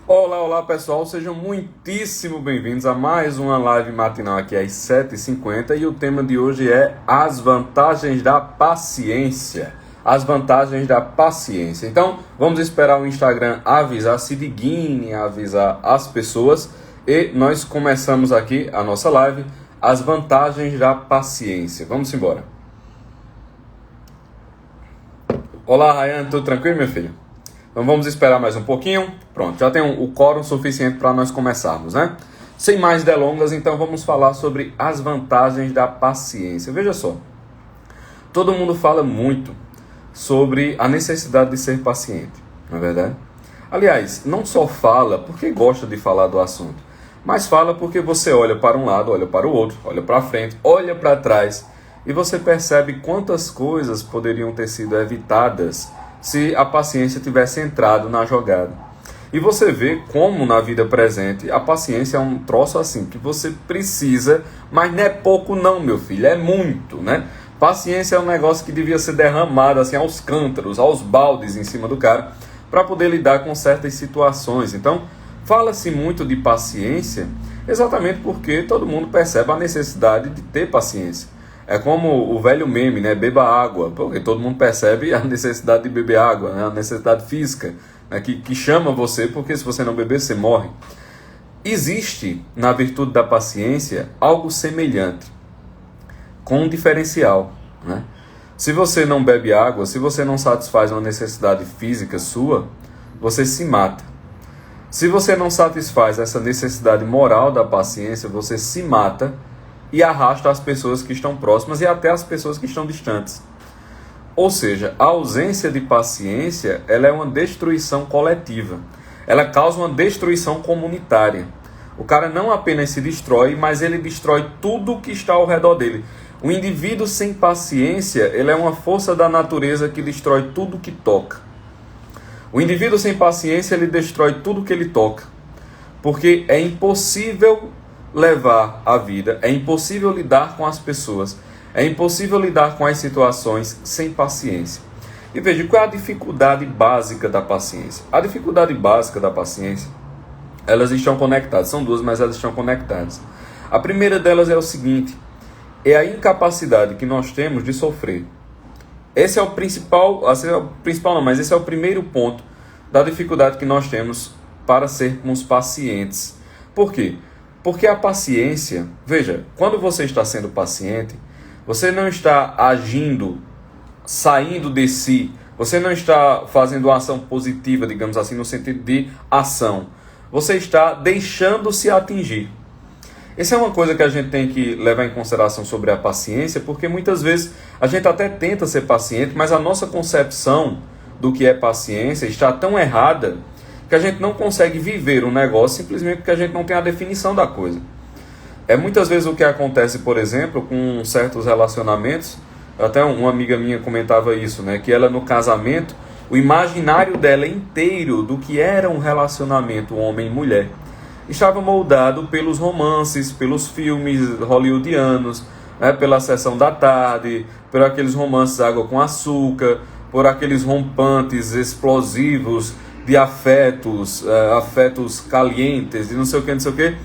Olá pessoal, sejam muitíssimo bem-vindos a mais uma live matinal aqui às 7h50 e o tema de hoje é as vantagens da paciência. As vantagens da paciência. Então, vamos esperar o Instagram avisar, se dignem a avisar as pessoas e nós começamos aqui a nossa live, as vantagens da paciência. Vamos embora. Olá, Ryan, tudo tranquilo, meu filho? Então vamos esperar mais um pouquinho. Pronto, já tem o quórum suficiente para nós começarmos, né? Sem mais delongas, então vamos falar sobre as vantagens da paciência. Veja só, todo mundo fala muito sobre a necessidade de ser paciente, não é verdade? Aliás, não só fala porque gosta de falar do assunto, mas fala porque você olha para um lado, olha para o outro, olha para frente, olha para trás e você percebe quantas coisas poderiam ter sido evitadas se a paciência tivesse entrado na jogada. E você vê como na vida presente a paciência é um troço assim, que você precisa, mas não é pouco não, meu filho, é muito, né? Paciência é um negócio que devia ser derramado assim aos cântaros, aos baldes em cima do cara, para poder lidar com certas situações. Então, fala-se muito de paciência exatamente porque todo mundo percebe a necessidade de ter paciência. É como o velho meme, né? Beba água, porque todo mundo percebe a necessidade de beber água, né? A necessidade física, né? que chama você, porque se você não beber, você morre. Existe, na virtude da paciência, algo semelhante, com um diferencial, né? Se você não bebe água, se você não satisfaz uma necessidade física sua, você se mata. Se você não satisfaz essa necessidade moral da paciência, você se mata e arrasta as pessoas que estão próximas e até as pessoas que estão distantes. Ou seja, a ausência de paciência, ela é uma destruição coletiva. Ela causa uma destruição comunitária. O cara não apenas se destrói, mas ele destrói tudo que está ao redor dele. O indivíduo sem paciência, ele é uma força da natureza que destrói tudo que toca. O indivíduo sem paciência, ele destrói tudo que ele toca. Porque é impossível levar a vida, é impossível lidar com as pessoas, é impossível lidar com as situações sem paciência. E veja, qual é a dificuldade básica da paciência? A dificuldade básica da paciência, elas estão conectadas, são duas, mas elas estão conectadas. A primeira delas é o seguinte, é a incapacidade que nós temos de sofrer. Esse é o principal, mas esse é o primeiro ponto da dificuldade que nós temos para sermos pacientes. Por quê? Porque a paciência, veja, quando você está sendo paciente, você não está agindo, saindo de si, você não está fazendo uma ação positiva, digamos assim, no sentido de ação. Você está deixando-se atingir. Essa é uma coisa que a gente tem que levar em consideração sobre a paciência, porque muitas vezes a gente até tenta ser paciente, mas a nossa concepção do que é paciência está tão errada que a gente não consegue viver um negócio simplesmente porque a gente não tem a definição da coisa. É muitas vezes o que acontece, por exemplo, com certos relacionamentos, até uma amiga minha comentava isso, né? Que ela no casamento, o imaginário dela inteiro do que era um relacionamento homem e mulher estava moldado pelos romances, pelos filmes hollywoodianos, né? Pela sessão da tarde, por aqueles romances água com açúcar, por aqueles rompantes explosivos de afetos calientes, de não sei o que.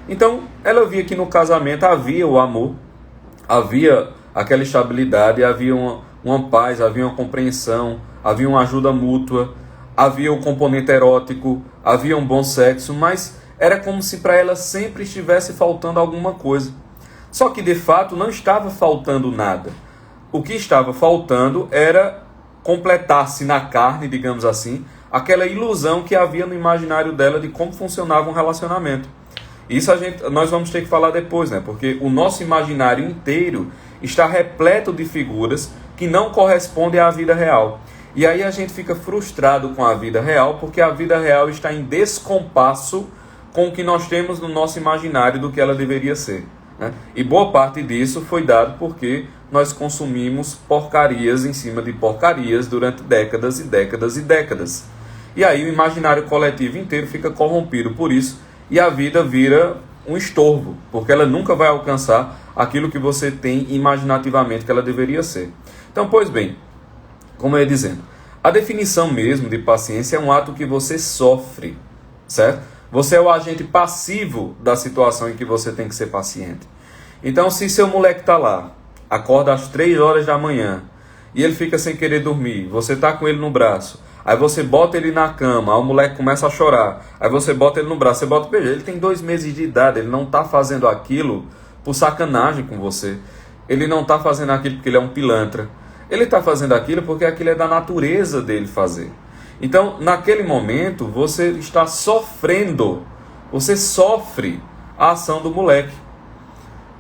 Então, ela via que no casamento havia o amor, havia aquela estabilidade, havia uma paz, havia uma compreensão, havia uma ajuda mútua, havia o componente erótico, havia um bom sexo, mas era como se para ela sempre estivesse faltando alguma coisa. Só que, de fato, não estava faltando nada. O que estava faltando era completar-se na carne, digamos assim, aquela ilusão que havia no imaginário dela de como funcionava um relacionamento. Isso nós vamos ter que falar depois, né? Porque o nosso imaginário inteiro está repleto de figuras que não correspondem à vida real. E aí a gente fica frustrado com a vida real, porque a vida real está em descompasso com o que nós temos no nosso imaginário do que ela deveria ser, né? E boa parte disso foi dado porque nós consumimos porcarias em cima de porcarias durante décadas e décadas e décadas. E aí o imaginário coletivo inteiro fica corrompido por isso e a vida vira um estorvo, porque ela nunca vai alcançar aquilo que você tem imaginativamente que ela deveria ser. Então, pois bem, como eu ia dizendo, a definição mesmo de paciência é um ato que você sofre. certo? Você é o agente passivo da situação em que você tem que ser paciente. Então, se seu moleque está lá, acorda às 3 horas da manhã, e ele fica sem querer dormir, você está com ele no braço, aí você bota ele na cama, aí o moleque começa a chorar, aí você bota ele no braço, você bota, veja, ele tem 2 meses de idade, ele não está fazendo aquilo por sacanagem com você, ele não está fazendo aquilo porque ele é um pilantra, ele está fazendo aquilo porque aquilo é da natureza dele fazer. Então, naquele momento, você está sofrendo, você sofre a ação do moleque.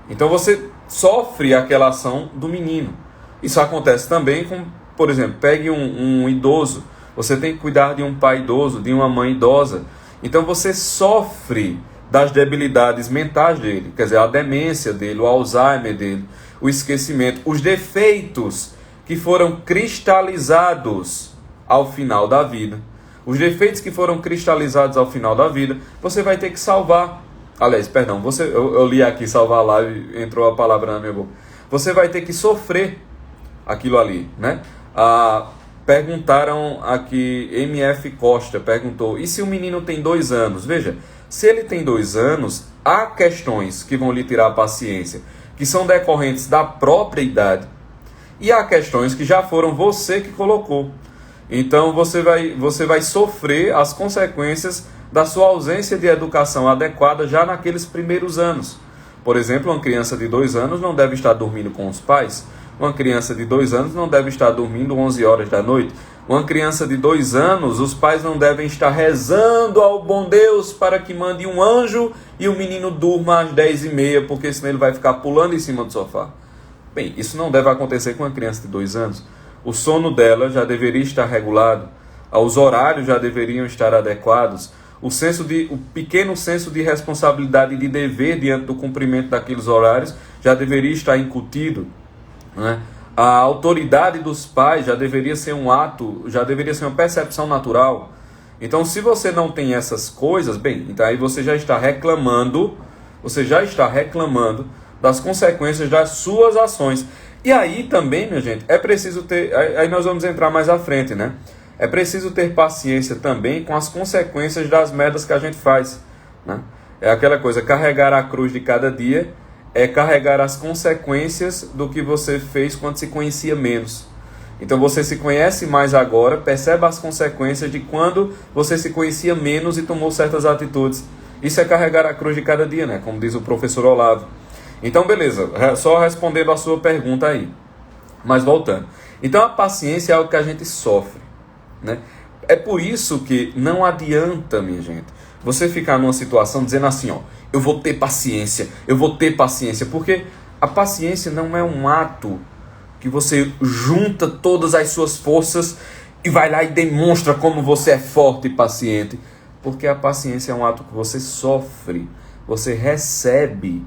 Então, você sofre aquela ação do menino. Isso acontece também com, por exemplo, pegue um idoso, você tem que cuidar de um pai idoso, de uma mãe idosa. Então, você sofre das debilidades mentais dele, quer dizer, a demência dele, o Alzheimer dele, o esquecimento, os defeitos que foram cristalizados ao final da vida. Os defeitos que foram cristalizados ao final da vida, você vai ter que salvar. Aliás, perdão, eu li aqui salvar lá e entrou a palavra na minha boca. Você vai ter que sofrer aquilo ali, né? Perguntaram aqui, MF Costa perguntou, e se o menino tem 2 anos? Veja, se ele tem 2 anos, há questões que vão lhe tirar a paciência, que são decorrentes da própria idade, e há questões que já foram você que colocou. Então você vai sofrer as consequências da sua ausência de educação adequada já naqueles primeiros anos. Por exemplo, uma criança de 2 anos não deve estar dormindo com os pais. Uma criança de 2 anos não deve estar dormindo 11 horas da noite. Uma criança de 2 anos, os pais não devem estar rezando ao bom Deus para que mande um anjo e o menino durma às 10h30, porque senão ele vai ficar pulando em cima do sofá. Bem, isso não deve acontecer com uma criança de 2 anos. O sono dela já deveria estar regulado, os horários já deveriam estar adequados, o pequeno senso de responsabilidade e de dever diante do cumprimento daqueles horários já deveria estar incutido, né? A autoridade dos pais já deveria ser um ato, já deveria ser uma percepção natural. Então, se você não tem essas coisas, bem, então aí você já está reclamando das consequências das suas ações. E aí também, minha gente, é preciso ter, aí nós vamos entrar mais à frente, né? É preciso ter paciência também com as consequências das merdas que a gente faz, né? É aquela coisa, carregar a cruz de cada dia é carregar as consequências do que você fez quando se conhecia menos. Então você se conhece mais agora, percebe as consequências de quando você se conhecia menos e tomou certas atitudes. Isso é carregar a cruz de cada dia, né? Como diz o professor Olavo. Então, beleza, só respondendo a sua pergunta aí. Mas voltando. Então, a paciência é algo que a gente sofre, né? É por isso que não adianta, minha gente, você ficar numa situação dizendo assim, ó, eu vou ter paciência, porque a paciência não é um ato que você junta todas as suas forças e vai lá e demonstra como você é forte e paciente. Porque a paciência é um ato que você sofre, você recebe.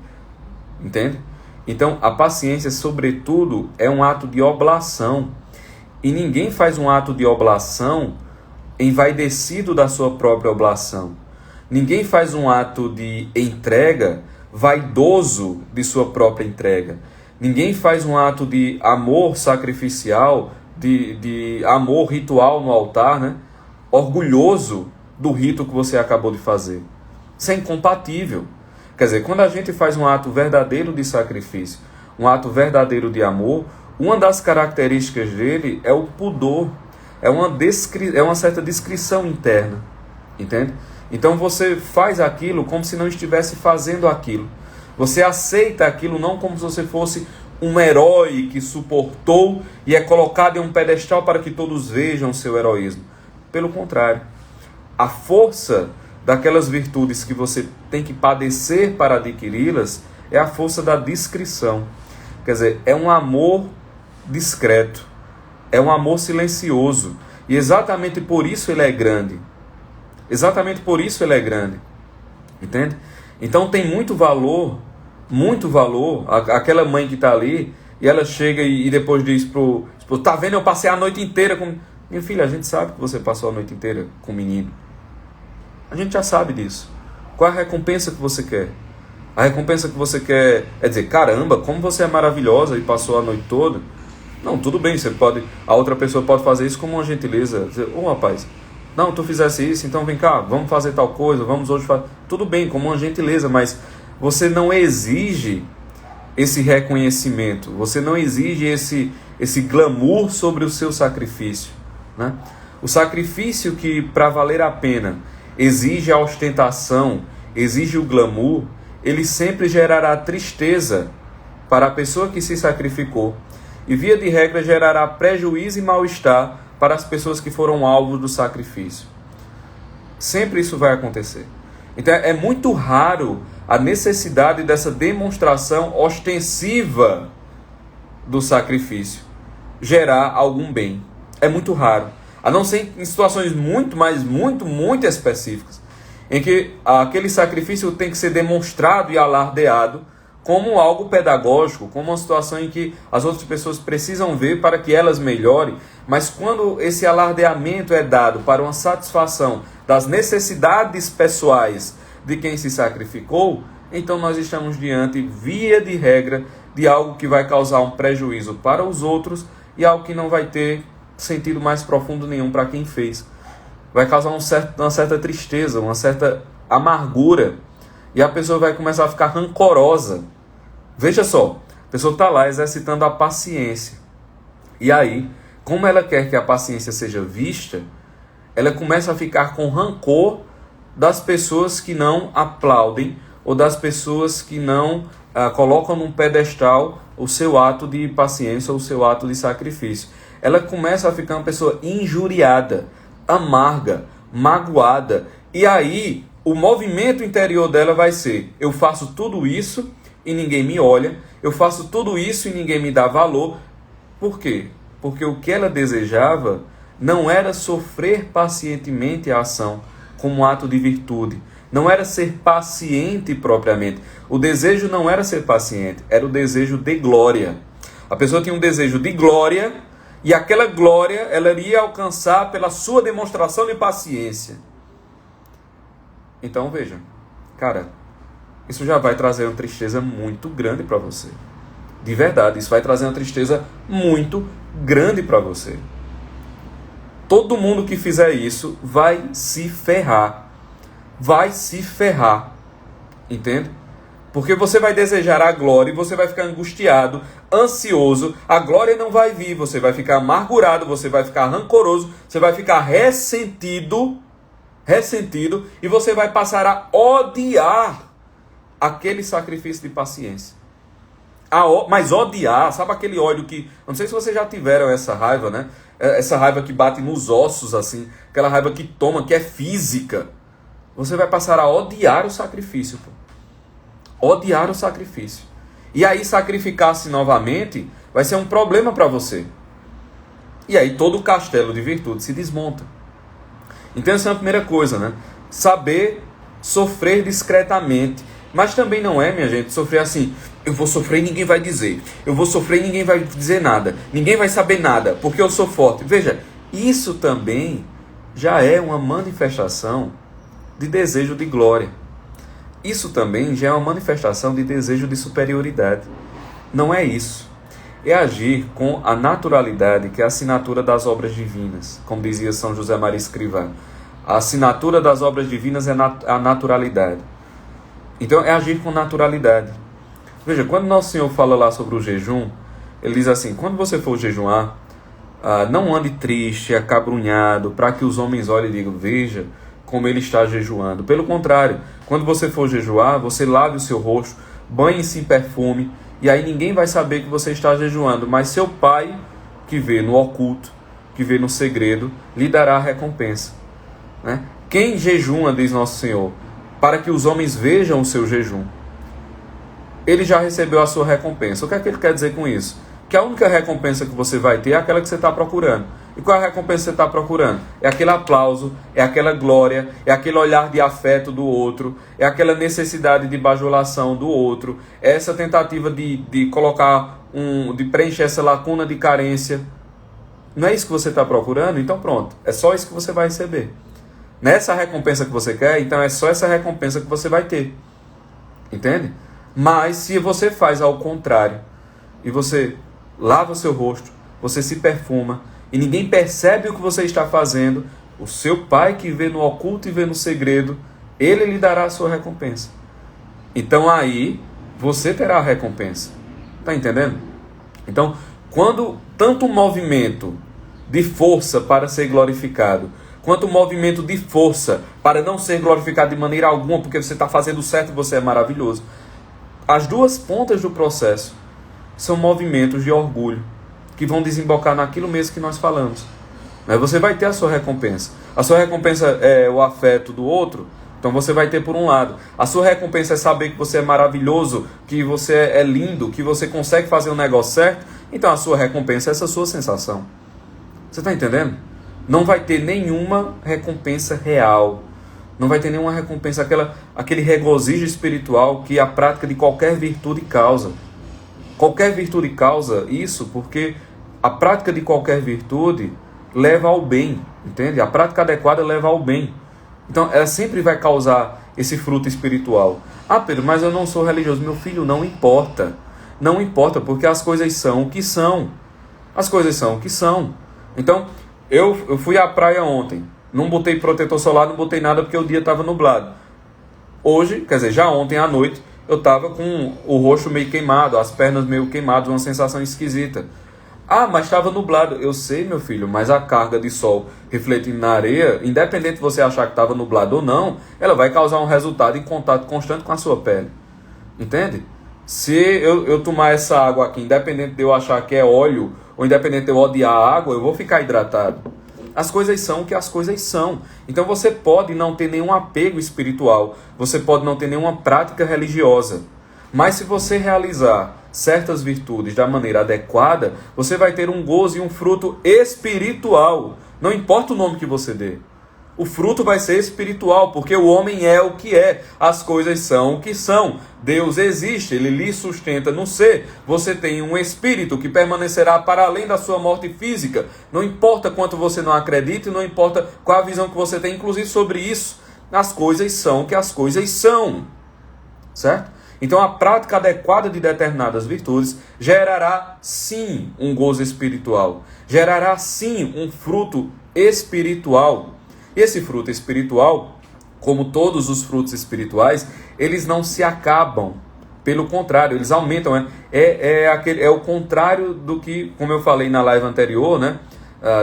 Entende? Então, a paciência, sobretudo, é um ato de oblação. E ninguém faz um ato de oblação envaidecido da sua própria oblação. Ninguém faz um ato de entrega vaidoso de sua própria entrega. Ninguém faz um ato de amor sacrificial, de amor ritual no altar, né? Orgulhoso do rito que você acabou de fazer. Isso é incompatível. Quer dizer, quando a gente faz um ato verdadeiro de sacrifício, um ato verdadeiro de amor, uma das características dele é o pudor, é uma certa discrição interna, entende? Então você faz aquilo como se não estivesse fazendo aquilo. Você aceita aquilo não como se você fosse um herói que suportou e é colocado em um pedestal para que todos vejam seu heroísmo. Pelo contrário, a força daquelas virtudes que você tem que padecer para adquiri-las, é a força da discrição. Quer dizer, é um amor discreto, é um amor silencioso, e exatamente por isso ele é grande. Exatamente por isso ele é grande. Entende? Então tem muito valor, aquela mãe que está ali, e ela chega e depois diz pro esposo, tá vendo, eu passei a noite inteira com... Minha filha, a gente sabe que você passou a noite inteira com o menino. A gente já sabe disso. Qual é a recompensa que você quer? A recompensa que você quer é dizer, caramba, como você é maravilhosa e passou a noite toda. Não, tudo bem, a outra pessoa pode fazer isso como uma gentileza. Dizer, rapaz, Não, tu fizesse isso, então vem cá, vamos fazer tal coisa, vamos hoje fazer. Tudo bem, como uma gentileza, mas você não exige esse reconhecimento, você não exige esse glamour sobre o seu sacrifício, né? O sacrifício que, para valer a pena, exige a ostentação, exige o glamour, ele sempre gerará tristeza para a pessoa que se sacrificou e, via de regra, gerará prejuízo e mal-estar para as pessoas que foram alvos do sacrifício. Sempre isso vai acontecer. Então é muito raro a necessidade dessa demonstração ostensiva do sacrifício gerar algum bem. É muito raro. A não ser em situações muito específicas, em que aquele sacrifício tem que ser demonstrado e alardeado como algo pedagógico, como uma situação em que as outras pessoas precisam ver para que elas melhorem. Mas quando esse alardeamento é dado para uma satisfação das necessidades pessoais de quem se sacrificou, então nós estamos diante, via de regra, de algo que vai causar um prejuízo para os outros e algo que não vai ter sentido mais profundo nenhum para quem fez. Vai causar uma certa tristeza, uma certa amargura, e a pessoa vai começar a ficar rancorosa. Veja só, a pessoa está lá exercitando a paciência. E aí, como ela quer que a paciência seja vista, ela começa a ficar com rancor das pessoas que não aplaudem ou das pessoas que não colocam num pedestal o seu ato de paciência ou o seu ato de sacrifício. Ela começa a ficar uma pessoa injuriada, amarga, magoada. E aí, o movimento interior dela vai ser: eu faço tudo isso e ninguém me olha, eu faço tudo isso e ninguém me dá valor. Por quê? Porque o que ela desejava não era sofrer pacientemente a ação como um ato de virtude, não era ser paciente propriamente. O desejo não era ser paciente, era o desejo de glória. A pessoa tinha um desejo de glória, e aquela glória ela iria alcançar pela sua demonstração de paciência. Então veja, cara, isso já vai trazer uma tristeza muito grande para você. De verdade, isso vai trazer uma tristeza muito grande para você. Todo mundo que fizer isso vai se ferrar. Vai se ferrar. Entende? Porque você vai desejar a glória e você vai ficar angustiado, ansioso. A glória não vai vir. Você vai ficar amargurado, você vai ficar rancoroso, você vai ficar ressentido, e você vai passar a odiar aquele sacrifício de paciência. Mas odiar, sabe aquele ódio que... Não sei se vocês já tiveram essa raiva, né? Essa raiva que bate nos ossos, assim. Aquela raiva que toma, que é física. Você vai passar a odiar o sacrifício, pô. Odiar o sacrifício. E aí sacrificar-se novamente vai ser um problema para você. E aí todo o castelo de virtude se desmonta. Então essa é a primeira coisa, né? Saber sofrer discretamente. Mas também não é, minha gente, sofrer assim: eu vou sofrer e ninguém vai dizer. Eu vou sofrer e ninguém vai dizer nada. Ninguém vai saber nada, porque eu sou forte. Veja, isso também já é uma manifestação de desejo de glória. Isso também já é uma manifestação de desejo de superioridade. Não é isso. É agir com a naturalidade, que é a assinatura das obras divinas. Como dizia São José Maria Escrivá. A assinatura das obras divinas é a naturalidade. Então é agir com naturalidade. Veja, quando Nosso Senhor fala lá sobre o jejum, ele diz assim: quando você for jejuar, não ande triste, acabrunhado, para que os homens olhem e digam: veja como ele está jejuando. Pelo contrário, quando você for jejuar, você lave o seu rosto, banhe-se em perfume, e aí ninguém vai saber que você está jejuando, mas seu Pai, que vê no oculto, que vê no segredo, lhe dará a recompensa, né? Quem jejuma, diz Nosso Senhor, para que os homens vejam o seu jejum, ele já recebeu a sua recompensa. O que é que ele quer dizer com isso? Que a única recompensa que você vai ter é aquela que você está procurando. E qual é a recompensa que você está procurando? É aquele aplauso, é aquela glória, é aquele olhar de afeto do outro, é aquela necessidade de bajulação do outro, é essa tentativa de colocar de preencher essa lacuna de carência. Não é isso que você está procurando? Então pronto, é só isso que você vai receber. Nessa recompensa que você quer, então é só essa recompensa que você vai ter. Entende? Mas se você faz ao contrário, e você lava o seu rosto, você se perfuma, e ninguém percebe o que você está fazendo, o seu Pai que vê no oculto e vê no segredo, Ele lhe dará a sua recompensa. Então aí você terá a recompensa. Está entendendo? Então, quando tanto o movimento de força para ser glorificado, quanto o movimento de força para não ser glorificado de maneira alguma, porque você está fazendo certo e você é maravilhoso, as duas pontas do processo são movimentos de orgulho, que vão desembocar naquilo mesmo que nós falamos. Mas você vai ter a sua recompensa. A sua recompensa é o afeto do outro, então você vai ter por um lado. A sua recompensa é saber que você é maravilhoso, que você é lindo, que você consegue fazer o negócio certo. Então a sua recompensa é essa sua sensação. Você está entendendo? Não vai ter nenhuma recompensa real. Não vai ter nenhuma recompensa, aquele regozijo espiritual que a prática de qualquer virtude causa. Qualquer virtude causa isso porque a prática de qualquer virtude leva ao bem, entende? A prática adequada leva ao bem. Então, ela sempre vai causar esse fruto espiritual. Ah, Pedro, mas eu não sou religioso. Meu filho, não importa. Não importa, porque as coisas são o que são. As coisas são o que são. Então, eu fui à praia ontem. Não botei protetor solar, não botei nada porque o dia estava nublado. Hoje, quer dizer, já ontem à noite, eu estava com o rosto meio queimado, as pernas meio queimadas, uma sensação esquisita. Ah, mas estava nublado. Eu sei, meu filho, mas a carga de sol refletindo na areia, independente de você achar que estava nublado ou não, ela vai causar um resultado em contato constante com a sua pele. Entende? Se eu tomar essa água aqui, independente de eu achar que é óleo, ou independente de eu odiar a água, eu vou ficar hidratado. As coisas são o que as coisas são. Então você pode não ter nenhum apego espiritual, você pode não ter nenhuma prática religiosa, mas se você realizar certas virtudes da maneira adequada, você vai ter um gozo e um fruto espiritual. Não importa o nome que você dê. O fruto vai ser espiritual, porque o homem é o que é, as coisas são o que são. Deus existe, Ele lhe sustenta no ser. Você tem um espírito que permanecerá para além da sua morte física. Não importa quanto você não acredite, não importa qual a visão que você tem, inclusive sobre isso. As coisas são o que as coisas são. Certo? Então a prática adequada de determinadas virtudes gerará sim um gozo espiritual. Gerará sim um fruto espiritual. Esse fruto espiritual, como todos os frutos espirituais, eles não se acabam. Pelo contrário, eles aumentam. É o contrário do que, como eu falei na live anterior, né,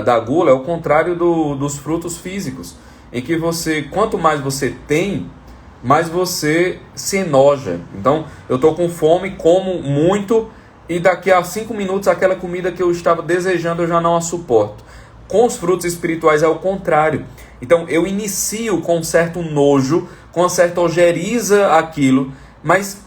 da gula, é o contrário dos frutos físicos. Em que quanto mais você tem, mais você se enoja. Então, eu estou com fome, como muito, e daqui a 5 minutos aquela comida que eu estava desejando eu já não a suporto. Com os frutos espirituais é o contrário. Então eu inicio com um certo nojo, com uma certa ojeriza aquilo, mas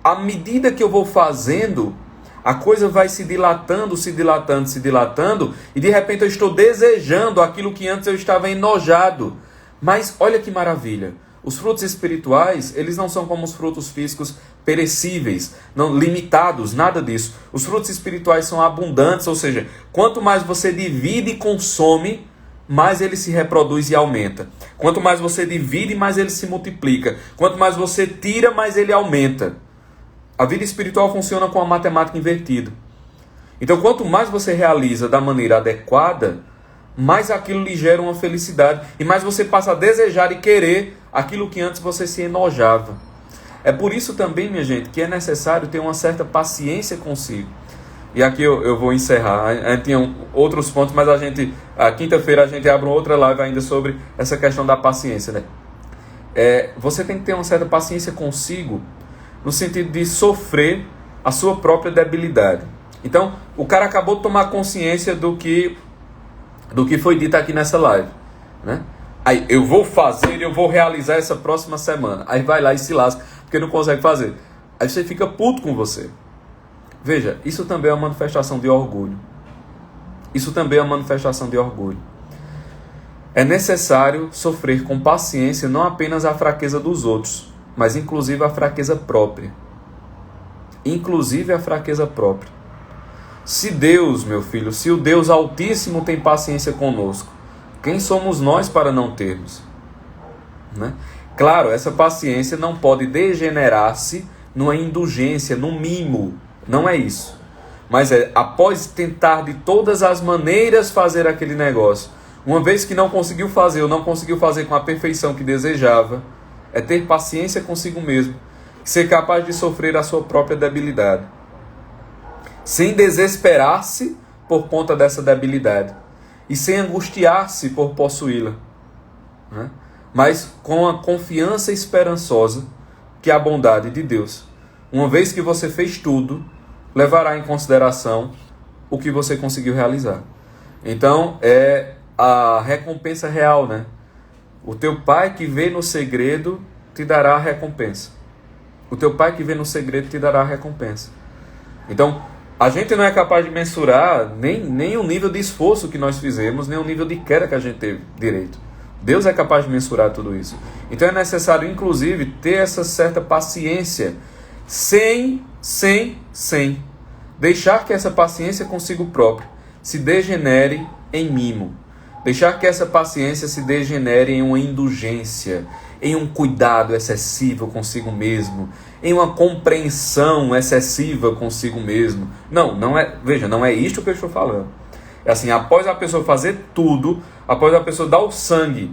à medida que eu vou fazendo, a coisa vai se dilatando, se dilatando, se dilatando, e de repente eu estou desejando aquilo que antes eu estava enojado. Mas olha que maravilha, os frutos espirituais, eles não são como os frutos físicos perecíveis, não limitados, nada disso. Os frutos espirituais são abundantes, ou seja, quanto mais você divide e consome, mais ele se reproduz e aumenta. Quanto mais você divide, mais ele se multiplica. Quanto mais você tira, mais ele aumenta. A vida espiritual funciona com a matemática invertida. Então, quanto mais você realiza da maneira adequada, mais aquilo lhe gera uma felicidade. E mais você passa a desejar e querer aquilo que antes você se enojava. É por isso também, minha gente, que é necessário ter uma certa paciência consigo. E aqui eu vou encerrar. A gente tinha outros pontos, mas a quinta-feira a gente abre uma outra live ainda sobre essa questão da paciência, né? Você tem que ter uma certa paciência consigo, no sentido de sofrer a sua própria debilidade. Então, o cara acabou de tomar consciência do que foi dito aqui nessa live, né? Aí, eu vou fazer, eu vou realizar essa próxima semana. Aí vai lá e se lasca, porque não consegue fazer. Aí você fica puto com você. Veja, isso também é uma manifestação de orgulho. Isso também é uma manifestação de orgulho. É necessário sofrer com paciência não apenas a fraqueza dos outros, mas inclusive a fraqueza própria. Inclusive a fraqueza própria. Se Deus, meu filho, se o Deus Altíssimo tem paciência conosco, quem somos nós para não termos? Né? Claro, essa paciência não pode degenerar-se numa indulgência, num mimo. Não é isso. Mas após tentar de todas as maneiras fazer aquele negócio, Uma vez que não conseguiu fazer ou não conseguiu fazer com a perfeição que desejava, é ter paciência consigo mesmo, ser capaz de sofrer a sua própria debilidade, sem desesperar-se por conta dessa debilidade e sem angustiar-se por possuí-la, né? Mas com a confiança esperançosa que a bondade de Deus, uma vez que você fez tudo, levará em consideração o que você conseguiu realizar. Então, é a recompensa real, né? O teu pai que vê no segredo te dará a recompensa. O teu pai que vê no segredo te dará a recompensa. Então, a gente não é capaz de mensurar nem o nível de esforço que nós fizemos, nem o nível de queda que a gente teve direito. Deus é capaz de mensurar tudo isso. Então é necessário, inclusive, ter essa certa paciência, sem deixar que essa paciência consigo próprio se degenere em mimo. Deixar que essa paciência se degenere em uma indulgência, em um cuidado excessivo consigo mesmo, em uma compreensão excessiva consigo mesmo. Não é isto que eu estou falando. É assim, após a pessoa fazer tudo, após a pessoa dar o sangue,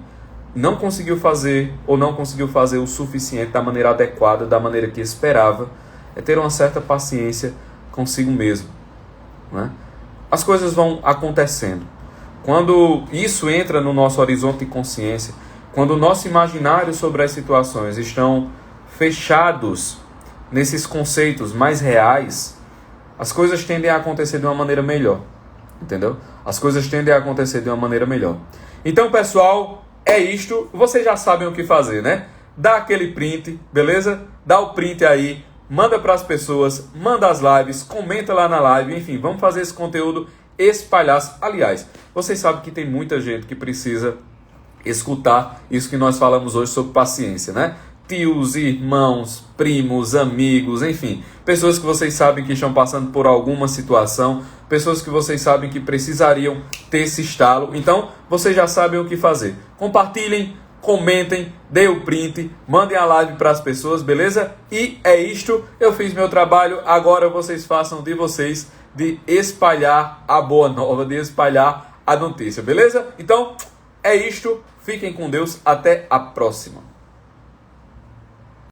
não conseguiu fazer ou não conseguiu fazer o suficiente da maneira adequada, da maneira que esperava, é ter uma certa paciência consigo mesmo, né? As coisas vão acontecendo. Quando isso entra no nosso horizonte de consciência, quando o nosso imaginário sobre as situações estão fechados nesses conceitos mais reais, as coisas tendem a acontecer de uma maneira melhor. Entendeu? As coisas tendem a acontecer de uma maneira melhor. Então, pessoal, é isto. Vocês já sabem o que fazer, né? Dá aquele print, beleza? Dá o print aí, manda para as pessoas, manda as lives, comenta lá na live, enfim, vamos fazer esse conteúdo espalhar. Aliás, vocês sabem que tem muita gente que precisa escutar isso que nós falamos hoje sobre paciência, né? Tios, irmãos, primos, amigos, enfim, pessoas que vocês sabem que estão passando por alguma situação, pessoas que vocês sabem que precisariam ter esse estalo. Então, vocês já sabem o que fazer. Compartilhem, comentem, deem o print, mandem a live para as pessoas, beleza? E é isto, eu fiz meu trabalho, agora vocês façam de vocês, de espalhar a boa nova, de espalhar a notícia, beleza? Então, é isto, fiquem com Deus, até a próxima.